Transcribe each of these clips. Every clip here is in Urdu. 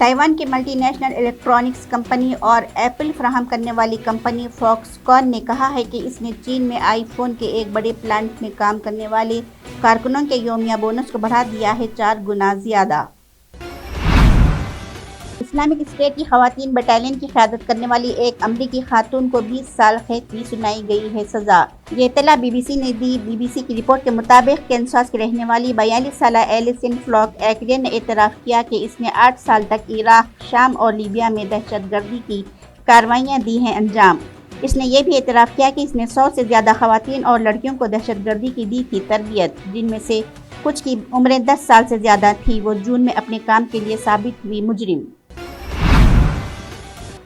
تائیوان کی ملٹی نیشنل الیکٹرانکس کمپنی اور ایپل فراہم کرنے والی کمپنی فاکس کان نے کہا ہے کہ اس نے چین میں آئی فون کے ایک بڑے پلانٹ میں کام کرنے والے کارکنوں کے یومیہ بونس کو بڑھا دیا ہے 4 گنا زیادہ۔ اسلامک اسٹیٹ کی خواتین بٹالین کی قیادت کرنے والی ایک امریکی خاتون کو 20 سال قید کی سنائی گئی ہے سزا۔ یہ اطلاع بی بی سی نے دی۔ بی بی سی کی رپورٹ کے مطابق کینساس کی رہنے والی 42 سالہ ایلیسن فلاک ایکرین نے اعتراف کیا کہ اس نے 8 سال تک عراق، شام اور لیبیا میں دہشت گردی کی کارروائیاں دی ہیں انجام۔ اس نے یہ بھی اعتراف کیا کہ اس نے 100 سے زیادہ خواتین اور لڑکیوں کو دہشت گردی کی دی تھی تربیت، جن میں سے کچھ کی عمریں 10 سال سے زیادہ تھی۔ وہ جون میں اپنے کام کے لیے ثابت ہوئی مجرم۔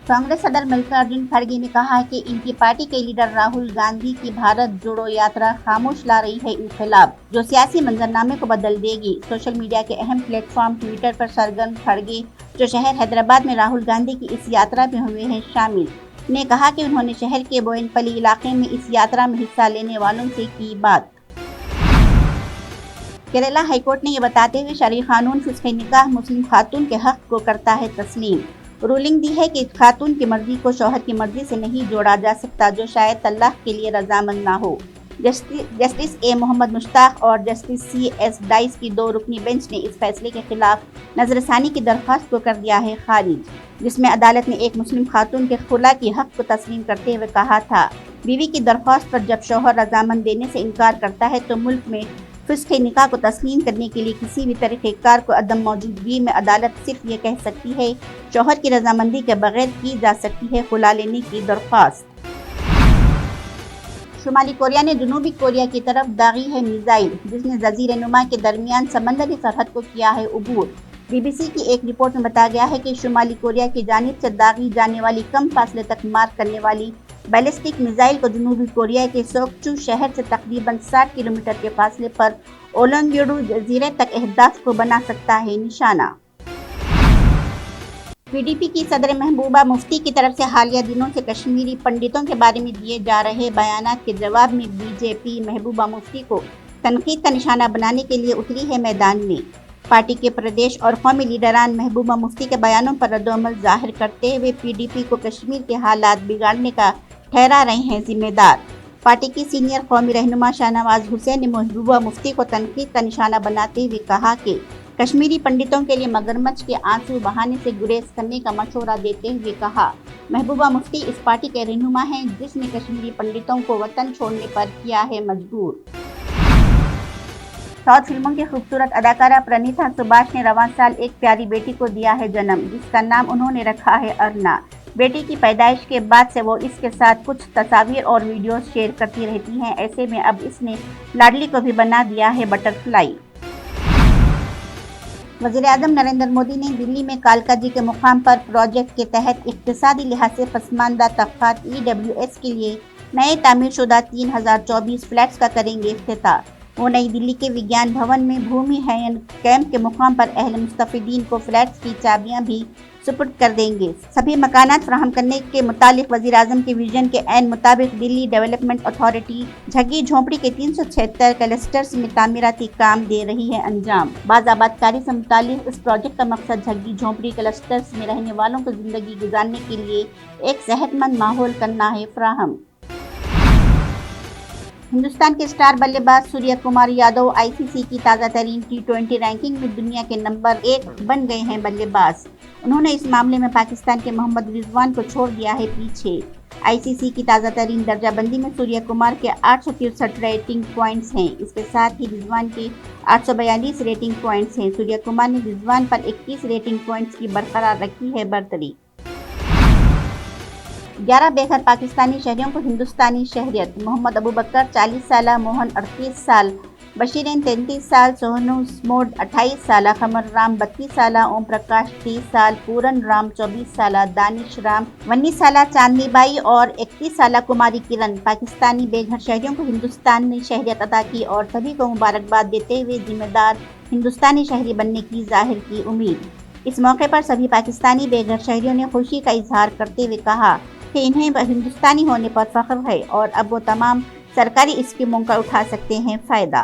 کانگریس صدر ملکارجن کھڑگے نے کہا ہے کہ ان کی پارٹی کے لیڈر راہل گاندھی کی بھارت جوڑو یاترا خاموش لا رہی ہے انقلاب، جو سیاسی منظرنامے کو بدل دے گی۔ سوشل میڈیا کے اہم پلیٹ فارم ٹویٹر پر سرگرم کھڑگے، جو شہر حیدرآباد میں راہل گاندھی کی اس یاترا میں ہوئے ہیں شامل، نے کہا کہ انہوں نے شہر کے بوئن پلی علاقے میں اس یاترا میں حصہ لینے والوں سے کی بات۔ کیرالہ ہائی کورٹ نے یہ بتاتے ہوئے شرعی قانون فسخ نکاح مسلم خاتون کے حق کو کرتا ہے تسلیم۔ رولنگ دی ہے کہ خاتون کی مرضی کو شوہر کی مرضی سے نہیں جوڑا جا سکتا جو شاید طلاق کے لیے رضامند نہ ہو۔ جسٹس اے محمد مشتاق اور جسٹس سی ایس ڈائس کی 2 رکنی بینچ نے اس فیصلے کے خلاف نظر ثانی کی درخواست کو کر دیا ہے خارج، جس میں عدالت نے ایک مسلم خاتون کے خلا کی حق کو تسلیم کرتے ہوئے کہا تھا، بیوی کی درخواست پر جب شوہر رضامند دینے سے انکار کرتا ہے تو ملک میں فسخ نکاح کو تسلیم کرنے کے لیے کسی بھی طریقہ کار کو عدم موجودگی میں عدالت صرف یہ کہہ سکتی ہے، شوہر کی رضامندی کے بغیر کی جا سکتی ہے خلا لینے کی درخواست۔ شمالی کوریا نے جنوبی کوریا کی طرف داغی ہے میزائل، جس نے جزیرہ نما کے درمیان سمندری سرحد کو کیا ہے عبور۔ بی بی سی کی ایک رپورٹ میں بتایا گیا ہے کہ شمالی کوریا کی جانب سے داغی جانے والی کم فاصلے تک مار کرنے والی بیلسٹک میزائل کو جنوبی کوریا کے سوکچو شہر سے تقریباً 60 کلومیٹر کے فاصلے پر اولونگیڈو جزیرے تک اہداف کو بنا سکتا ہے نشانہ۔ پی ڈی پی کی صدر محبوبہ مفتی کی طرف سے حالیہ دنوں سے کشمیری پنڈتوں کے بارے میں دیے جا رہے بیانات کے جواب میں بی جے پی محبوبہ مفتی کو تنقید کا نشانہ بنانے کے لیے اتری ہے میدان میں۔ پارٹی کے پردیش اور قومی لیڈران محبوبہ مفتی کے بیانوں پر ردعمل ظاہر کرتے ہوئے پی ڈی پی کو کشمیر کے حالات بگاڑنے کا ٹھہرا رہے ہیں ذمہ دار۔ پارٹی کی سینئر قومی رہنما شاہ نواز حسین نے محبوبہ مفتی کو تنقید کا نشانہ بناتے ہوئے کہا کہ کشمیری پنڈتوں کے لیے مگرمچھ کے آنسو بہانے سے گریز کرنے کا مشورہ دیتے ہوئے کہا، محبوبہ مفتی اس پارٹی کے رہنما ہیں جس نے کشمیری پنڈتوں کو وطن چھوڑنے پر کیا ہے مجبور۔ ساؤتھ فلموں کی خوبصورت اداکارہ پرنیتا سبھاش نے رواں سال ایک پیاری بیٹی کو دیا ہے جنم، جس کا نام انہوں نے رکھا ہے ارنا۔ بیٹی کی پیدائش کے بعد سے وہ اس کے ساتھ کچھ تصاویر اور ویڈیوز شیئر کرتی رہتی ہیں، ایسے میں اب اس نے لاڈلی کو بھی بنا دیا ہے بٹر فلائی۔ وزیراعظم نریندر مودی نے دلی میں کالکا جی کے مقام پر پروجیکٹ کے تحت اقتصادی لحاظ سے پسماندہ طبقات EWS کے لیے نئے تعمیر شدہ 3024 فلیٹس کا کریں گے افتتاح۔ وہ نئی دلی کے وگیان بھون میں بھومی ہین کیمپ کے مقام پر اہل مستفیدین کو فلیٹس کی چابیاں بھی سپرد کر دیں گے۔ سبھی مکانات فراہم کرنے کے متعلق وزیراعظم کے ویژن کے عین مطابق دلی ڈیولپمنٹ اتھارٹی جھگی جھونپڑی کے 376 کلسٹرز میں تعمیراتی کام دے رہی ہے انجام۔ باز آبادکاری سے متعلق اس پروجیکٹ کا مقصد جھگی جھونپڑی کلسٹرز میں رہنے والوں کو زندگی گزارنے کے لیے ایک صحت مند ماحول کرنا ہے فراہم۔ ہندوستان کے اسٹار بلے باز سوریہ کمار یادو ICC کی تازہ ترین T20 رینکنگ میں دنیا کے نمبر 1 بن گئے ہیں بلے باز۔ انہوں نے اس معاملے میں پاکستان کے محمد رضوان کو چھوڑ دیا ہے پیچھے۔ ICC کی تازہ ترین درجہ بندی میں سوریہ کمار کے 863 ریٹنگ پوائنٹس ہیں، اس کے ساتھ ہی رضوان کے 842 ریٹنگ پوائنٹس ہیں۔ سوریہ کمار نے رضوان پر 21 ریٹنگ پوائنٹس کی برقرار رکھی ہے برتری۔ 11 بے گھر پاکستانی شہریوں کو ہندوستانی شہریت۔ محمد ابوبکر 40 سالہ، موہن 38 سال، بشیرین 33 سال، سونو سموڈ 28 سالہ، قمر رام 32 سالہ، اوم پرکاش 30 سال، پورن رام 24 سالہ، دانش رام 19 سالہ، چاندنی بائی اور 31 سالہ کماری کرن پاکستانی بے گھر شہریوں کو ہندوستانی شہریت عطا کی اور سبھی کو مبارکباد دیتے ہوئے ذمہ دار ہندوستانی شہری بننے کی ظاہر کی امید۔ اس موقع پر سبھی پاکستانی بے گھر شہریوں نے خوشی کا اظہار کرتے ہوئے کہا کہ انہیں ہندوستانی ہونے پر فخر ہے اور اب وہ تمام سرکاری اسکیموں کا اٹھا سکتے ہیں فائدہ۔